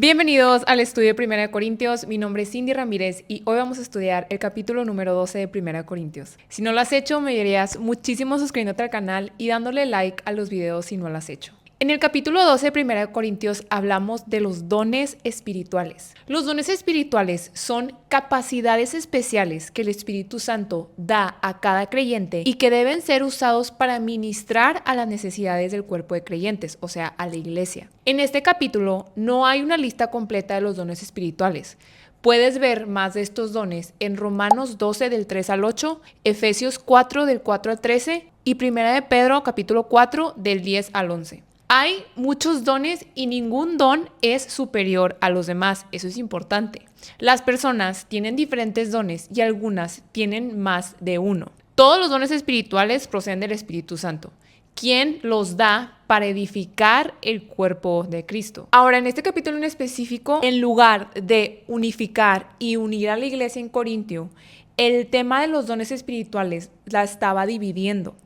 Bienvenidos al estudio de Primera de Corintios. Mi nombre es Cindy Ramírez y hoy vamos a estudiar el capítulo número 12 de Primera de Corintios. Si no lo has hecho, me ayudarías muchísimo suscribiéndote al canal y dándole like a los videos si no lo has hecho. En el capítulo 12 de Primera de Corintios hablamos de los dones espirituales. Los dones espirituales son capacidades especiales que el Espíritu Santo da a cada creyente y que deben ser usados para ministrar a las necesidades del cuerpo de creyentes, o sea, a la iglesia. En este capítulo no hay una lista completa de los dones espirituales. Puedes ver más de estos dones en Romanos 12 del 3 al 8, Efesios 4 del 4 al 13 y Primera de Pedro capítulo 4 del 10 al 11. Hay muchos dones y ningún don es superior a los demás, eso es importante. Las personas tienen diferentes dones y algunas tienen más de uno. Todos los dones espirituales proceden del Espíritu Santo, quien los da para edificar el cuerpo de Cristo. Ahora, en este capítulo en específico, en lugar de unificar y unir a la iglesia en Corintio, el tema de los dones espirituales la estaba dividiendo.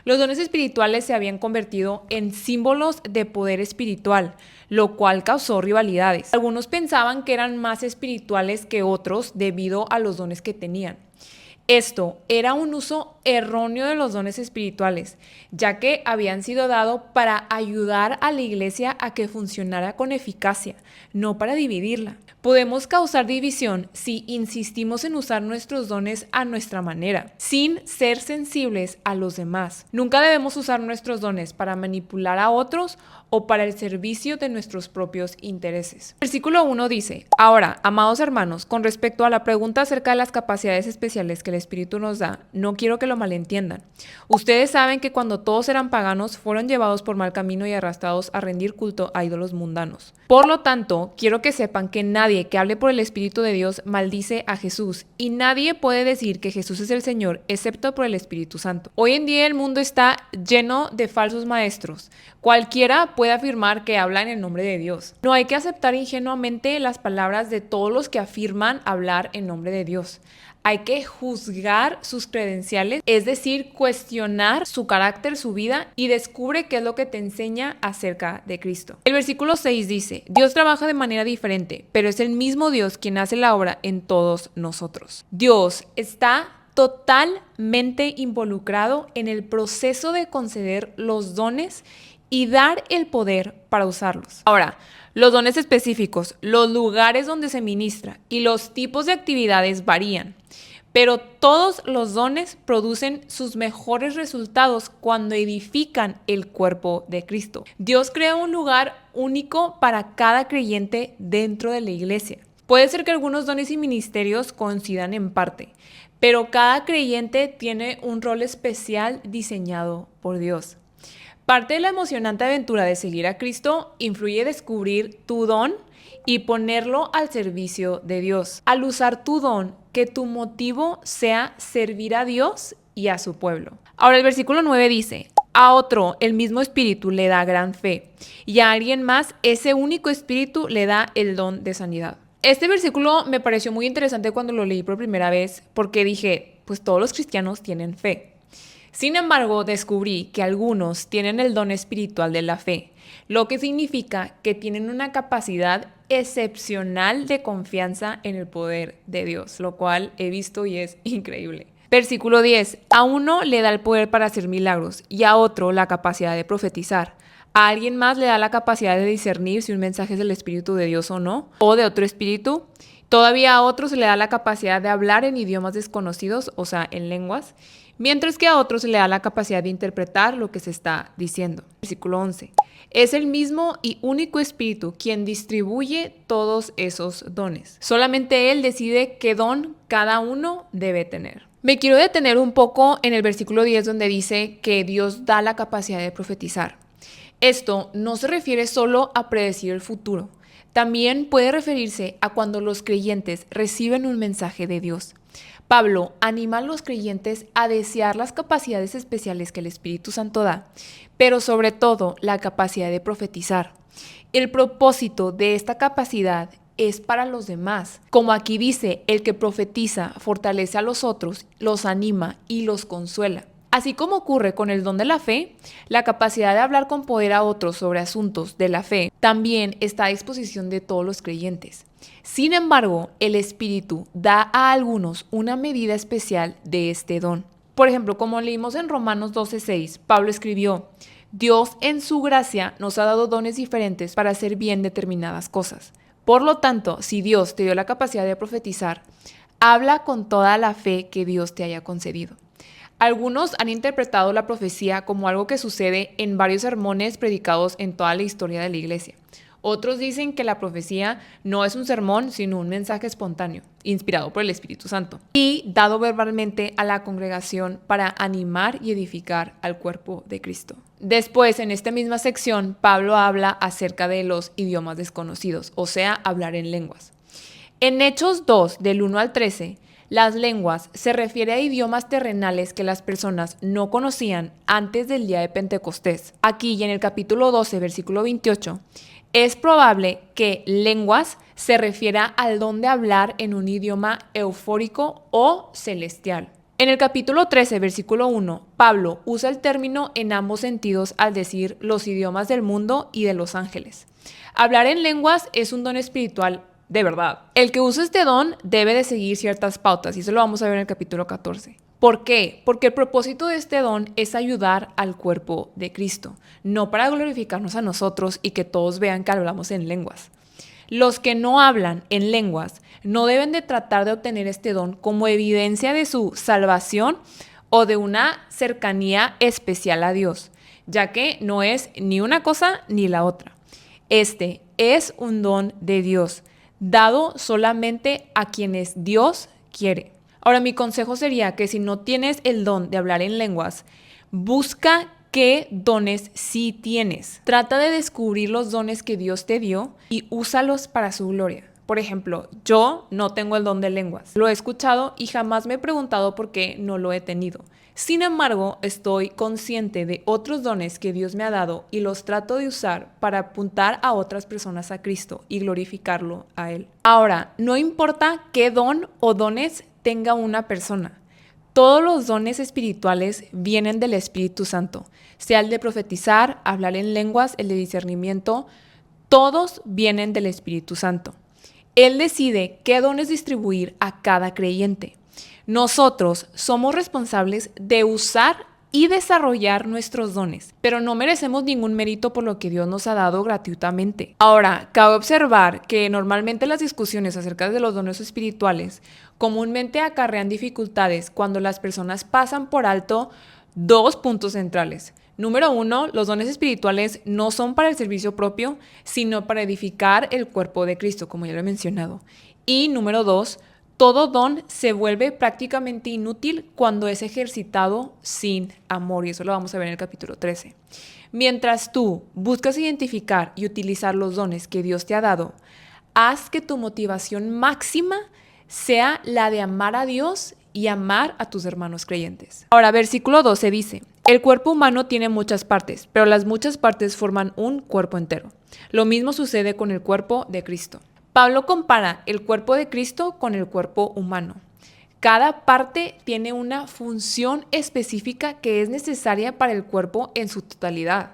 Los dones espirituales se habían convertido en símbolos de poder espiritual, lo cual causó rivalidades. Algunos pensaban que eran más espirituales que otros debido a los dones que tenían. Esto era un uso erróneo de los dones espirituales, ya que habían sido dados para ayudar a la iglesia a que funcionara con eficacia, no para dividirla. Podemos causar división si insistimos en usar nuestros dones a nuestra manera, sin ser sensibles a los demás. Nunca debemos usar nuestros dones para manipular a otros o para el servicio de nuestros propios intereses. Versículo 1 dice: Ahora, amados hermanos, con respecto a la pregunta acerca de las capacidades especiales que el Espíritu nos da, no quiero que lo malentiendan. Ustedes saben que cuando todos eran paganos, fueron llevados por mal camino y arrastrados a rendir culto a ídolos mundanos. Por lo tanto, quiero que sepan que nadie que hable por el Espíritu de Dios maldice a Jesús, y nadie puede decir que Jesús es el Señor, excepto por el Espíritu Santo. Hoy en día el mundo está lleno de falsos maestros. Cualquiera puede afirmar que habla en el nombre de Dios. No hay que aceptar ingenuamente las palabras de todos los que afirman hablar en nombre de Dios. Hay que juzgar sus credenciales, es decir, cuestionar su carácter, su vida, y descubre qué es lo que te enseña acerca de Cristo. El versículo 6 dice: Dios trabaja de manera diferente, pero es el mismo Dios quien hace la obra en todos nosotros. Dios está totalmente involucrado en el proceso de conceder los dones y dar el poder para usarlos. Ahora, los dones específicos, los lugares donde se ministra y los tipos de actividades varían, pero todos los dones producen sus mejores resultados cuando edifican el cuerpo de Cristo. Dios crea un lugar único para cada creyente dentro de la iglesia. Puede ser que algunos dones y ministerios coincidan en parte, pero cada creyente tiene un rol especial diseñado por Dios. Parte de la emocionante aventura de seguir a Cristo influye descubrir tu don y ponerlo al servicio de Dios. Al usar tu don, que tu motivo sea servir a Dios y a su pueblo. Ahora el versículo 9 dice: A otro el mismo Espíritu le da gran fe, y a alguien más ese único Espíritu le da el don de sanidad. Este versículo me pareció muy interesante cuando lo leí por primera vez, porque dije, pues todos los cristianos tienen fe. Sin embargo, descubrí que algunos tienen el don espiritual de la fe, lo que significa que tienen una capacidad excepcional de confianza en el poder de Dios, lo cual he visto y es increíble. Versículo 10. A uno le da el poder para hacer milagros y a otro la capacidad de profetizar. A alguien más le da la capacidad de discernir si un mensaje es del Espíritu de Dios o no, o de otro espíritu. Todavía a otros se le da la capacidad de hablar en idiomas desconocidos, o sea, en lenguas, mientras que a otros se le da la capacidad de interpretar lo que se está diciendo. Versículo 11. Es el mismo y único Espíritu quien distribuye todos esos dones. Solamente Él decide qué don cada uno debe tener. Me quiero detener un poco en el versículo 10 donde dice que Dios da la capacidad de profetizar. Esto no se refiere solo a predecir el futuro. También puede referirse a cuando los creyentes reciben un mensaje de Dios. Pablo anima a los creyentes a desear las capacidades especiales que el Espíritu Santo da, pero sobre todo la capacidad de profetizar. El propósito de esta capacidad es para los demás. Como aquí dice, el que profetiza fortalece a los otros, los anima y los consuela. Así como ocurre con el don de la fe, la capacidad de hablar con poder a otros sobre asuntos de la fe también está a disposición de todos los creyentes. Sin embargo, el Espíritu da a algunos una medida especial de este don. Por ejemplo, como leímos en Romanos 12:6, Pablo escribió: Dios en su gracia nos ha dado dones diferentes para hacer bien determinadas cosas. Por lo tanto, si Dios te dio la capacidad de profetizar, habla con toda la fe que Dios te haya concedido. Algunos han interpretado la profecía como algo que sucede en varios sermones predicados en toda la historia de la iglesia. Otros dicen que la profecía no es un sermón, sino un mensaje espontáneo, inspirado por el Espíritu Santo, y dado verbalmente a la congregación para animar y edificar al cuerpo de Cristo. Después, en esta misma sección, Pablo habla acerca de los idiomas desconocidos, o sea, hablar en lenguas. En Hechos 2, del 1 al 13, las lenguas se refiere a idiomas terrenales que las personas no conocían antes del día de Pentecostés. Aquí y en el capítulo 12, versículo 28, es probable que lenguas se refiera al don de hablar en un idioma eufórico o celestial. En el capítulo 13, versículo 1, Pablo usa el término en ambos sentidos al decir los idiomas del mundo y de los ángeles. Hablar en lenguas es un don espiritual de verdad. El que usa este don debe de seguir ciertas pautas y eso lo vamos a ver en el capítulo 14. ¿Por qué? Porque el propósito de este don es ayudar al cuerpo de Cristo, no para glorificarnos a nosotros y que todos vean que hablamos en lenguas. Los que no hablan en lenguas no deben de tratar de obtener este don como evidencia de su salvación o de una cercanía especial a Dios, ya que no es ni una cosa ni la otra. Este es un don de Dios, dado solamente a quienes Dios quiere. Ahora, mi consejo sería que si no tienes el don de hablar en lenguas, busca qué dones sí tienes. Trata de descubrir los dones que Dios te dio y úsalos para su gloria. Por ejemplo, yo no tengo el don de lenguas. Lo he escuchado y jamás me he preguntado por qué no lo he tenido. Sin embargo, estoy consciente de otros dones que Dios me ha dado y los trato de usar para apuntar a otras personas a Cristo y glorificarlo a Él. Ahora, no importa qué don o dones tenga una persona. Todos los dones espirituales vienen del Espíritu Santo, sea el de profetizar, hablar en lenguas, el de discernimiento, todos vienen del Espíritu Santo. Él decide qué dones distribuir a cada creyente. Nosotros somos responsables de usar y desarrollar nuestros dones, pero no merecemos ningún mérito por lo que Dios nos ha dado gratuitamente. Ahora, cabe observar que normalmente las discusiones acerca de los dones espirituales comúnmente acarrean dificultades cuando las personas pasan por alto dos puntos centrales. Número 1, los dones espirituales no son para el servicio propio, sino para edificar el cuerpo de Cristo, como ya lo he mencionado. Y número 2, todo don se vuelve prácticamente inútil cuando es ejercitado sin amor, y eso lo vamos a ver en el capítulo 13. Mientras tú buscas identificar y utilizar los dones que Dios te ha dado, haz que tu motivación máxima sea la de amar a Dios y amar a tus hermanos creyentes. Ahora, versículo 12 dice: el cuerpo humano tiene muchas partes, pero las muchas partes forman un cuerpo entero. Lo mismo sucede con el cuerpo de Cristo. Pablo compara el cuerpo de Cristo con el cuerpo humano. Cada parte tiene una función específica que es necesaria para el cuerpo en su totalidad.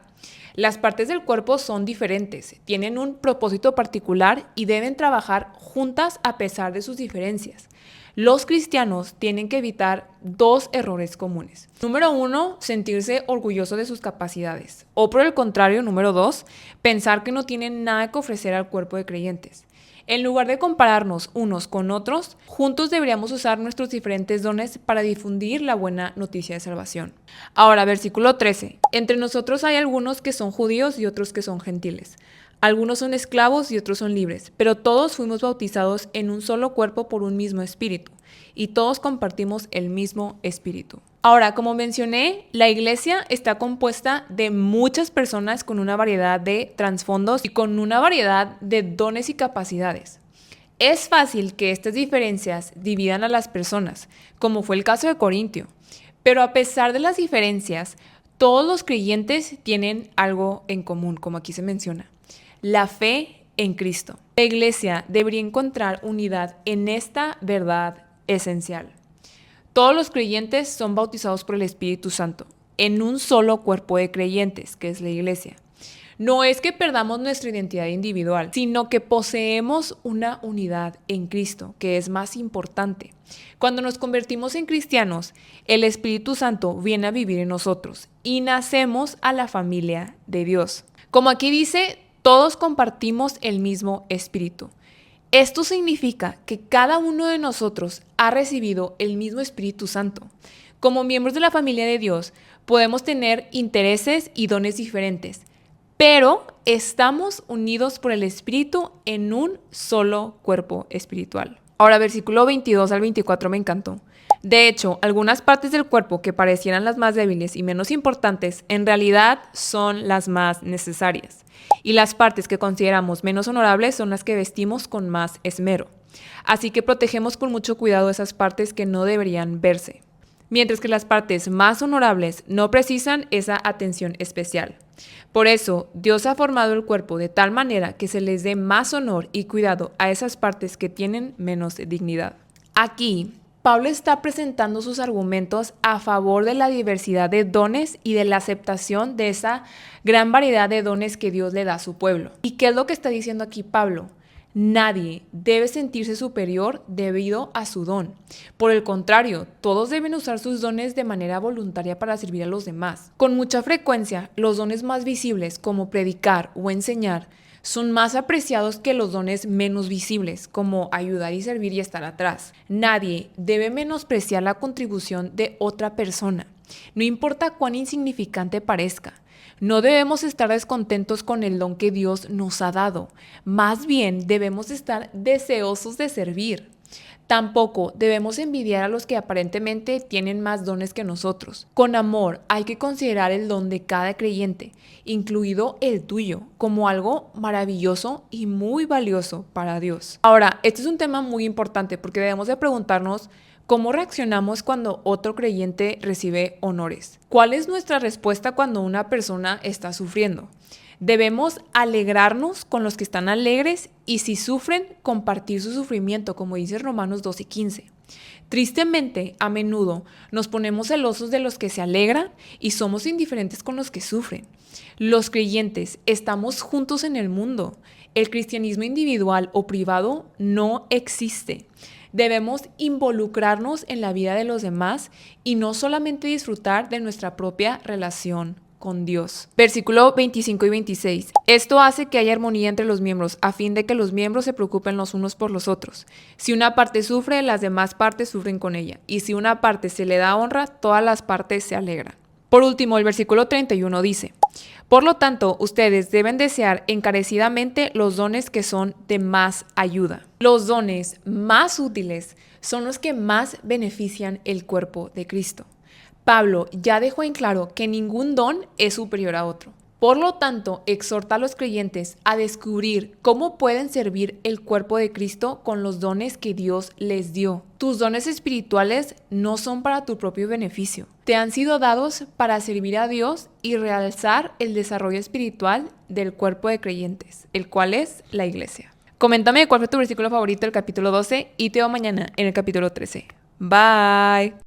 Las partes del cuerpo son diferentes, tienen un propósito particular y deben trabajar juntas a pesar de sus diferencias. Los cristianos tienen que evitar dos errores comunes. Número 1, sentirse orgulloso de sus capacidades. O por el contrario, número 2, pensar que no tienen nada que ofrecer al cuerpo de creyentes. En lugar de compararnos unos con otros, juntos deberíamos usar nuestros diferentes dones para difundir la buena noticia de salvación. Ahora, versículo 13. Entre nosotros hay algunos que son judíos y otros que son gentiles. Algunos son esclavos y otros son libres, pero todos fuimos bautizados en un solo cuerpo por un mismo espíritu, y todos compartimos el mismo espíritu. Ahora, como mencioné, la iglesia está compuesta de muchas personas con una variedad de trasfondos y con una variedad de dones y capacidades. Es fácil que estas diferencias dividan a las personas, como fue el caso de Corintio, pero a pesar de las diferencias, todos los creyentes tienen algo en común, como aquí se menciona: la fe en Cristo. La iglesia debería encontrar unidad en esta verdad esencial. todos los creyentes son bautizados por el Espíritu Santo en un solo cuerpo de creyentes, que es la iglesia. No es que perdamos nuestra identidad individual, sino que poseemos una unidad en Cristo, que es más importante. Cuando nos convertimos en cristianos, el Espíritu Santo viene a vivir en nosotros y nacemos a la familia de Dios. Como aquí dice, todos compartimos el mismo Espíritu. Esto significa que cada uno de nosotros ha recibido el mismo Espíritu Santo. Como miembros de la familia de Dios, podemos tener intereses y dones diferentes, pero estamos unidos por el Espíritu en un solo cuerpo espiritual. Ahora, versículo 22 al 24 me encantó. De hecho, algunas partes del cuerpo que parecieran las más débiles y menos importantes, en realidad son las más necesarias. Y las partes que consideramos menos honorables son las que vestimos con más esmero. Así que protegemos con mucho cuidado esas partes que no deberían verse, mientras que las partes más honorables no precisan esa atención especial. Por eso, Dios ha formado el cuerpo de tal manera que se les dé más honor y cuidado a esas partes que tienen menos dignidad. Aquí, Pablo está presentando sus argumentos a favor de la diversidad de dones y de la aceptación de esa gran variedad de dones que Dios le da a su pueblo. ¿Y qué es lo que está diciendo aquí Pablo? Nadie debe sentirse superior debido a su don. Por el contrario, todos deben usar sus dones de manera voluntaria para servir a los demás. Con mucha frecuencia, los dones más visibles, como predicar o enseñar, son más apreciados que los dones menos visibles, como ayudar y servir y estar atrás. Nadie debe menospreciar la contribución de otra persona, no importa cuán insignificante parezca. No debemos estar descontentos con el don que Dios nos ha dado. Más bien, debemos estar deseosos de servir. Tampoco debemos envidiar a los que aparentemente tienen más dones que nosotros. Con amor, hay que considerar el don de cada creyente, incluido el tuyo, como algo maravilloso y muy valioso para Dios. Ahora, este es un tema muy importante porque debemos de preguntarnos ¿cómo reaccionamos cuando otro creyente recibe honores? ¿Cuál es nuestra respuesta cuando una persona está sufriendo? Debemos alegrarnos con los que están alegres y si sufren, compartir su sufrimiento, como dice Romanos 12:15. Tristemente, a menudo nos ponemos celosos de los que se alegran y somos indiferentes con los que sufren. Los creyentes estamos juntos en el mundo. El cristianismo individual o privado no existe. Debemos involucrarnos en la vida de los demás y no solamente disfrutar de nuestra propia relación con Dios. Versículo 25 y 26. Esto hace que haya armonía entre los miembros, a fin de que los miembros se preocupen los unos por los otros. Si una parte sufre, las demás partes sufren con ella. Y si una parte se le da honra, todas las partes se alegran. Por último, el versículo 31 dice: por lo tanto, ustedes deben desear encarecidamente los dones que son de más ayuda. Los dones más útiles son los que más benefician el cuerpo de Cristo. Pablo ya dejó en claro que ningún don es superior a otro. Por lo tanto, exhorta a los creyentes a descubrir cómo pueden servir el cuerpo de Cristo con los dones que Dios les dio. Tus dones espirituales no son para tu propio beneficio. Te han sido dados para servir a Dios y realzar el desarrollo espiritual del cuerpo de creyentes, el cual es la iglesia. Coméntame cuál fue tu versículo favorito del capítulo 12 y te veo mañana en el capítulo 13. Bye.